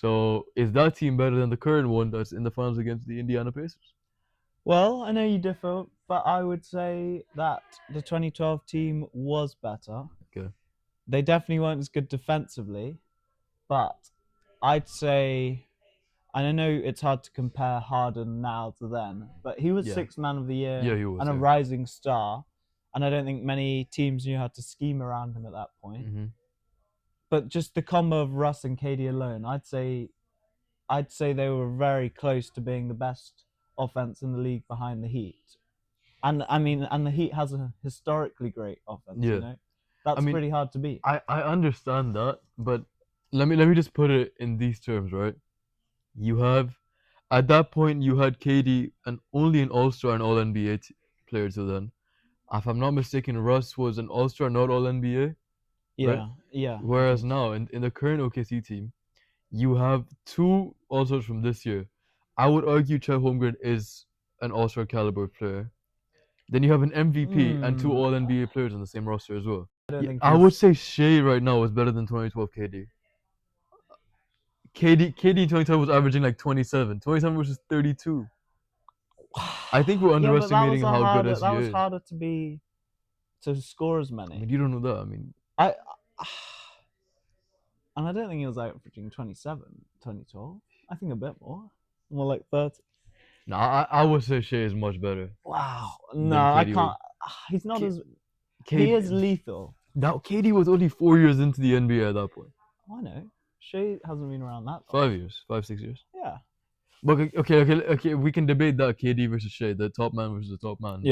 So is that team better than the current one that's in the finals against the Indiana Pacers? Well, I know you differ, but I would say that the 2012 team was better. Okay. They definitely weren't as good defensively, but I'd say, and I know it's hard to compare Harden now to then, but he was Yeah. sixth man of the year Yeah, he was. and a Yeah. rising star. And I don't think many teams knew how to scheme around him at that point. Mm-hmm. But just the combo of Russ and KD alone, I'd say they were very close to being the best offense in the league behind the Heat. And I mean, and the Heat has a historically great offense. Yeah. I That's mean, pretty hard to beat. I understand that, but let me just put it in these terms, right? You have at that point you had KD and only an All-Star and All NBA player till then. If I'm not mistaken, Russ was an All-Star, not All NBA, right? Yeah, yeah, I Whereas think so. now in the current OKC team, you have two All-Stars from this year. I would argue Chet Holmgren is an All-Star caliber player. Then you have an MVP and two Hmm. All NBA players on the same roster as well. I don't Yeah, think I would he's. say Shai right now is better than 2012 KD. KD in 2012 was averaging like 27. 27 versus 32. I think we're Yeah, but that underestimating was a how good harder. That SGA was is. harder to score as I mean, many. you don't know that. I mean, I and I don't think he was averaging 27, 2012. I think a bit more like 30. no, I would say Shai is much better Wow, no, than I KD was. can't. He's not K- as. He is KD, lethal. now KD was only 4 years into the NBA at that point. I know. Shea hasn't been around that long. 5 years, 5 6 years. Yeah. But okay. We can debate that KD versus Shai, the top man versus the top man. Yeah. But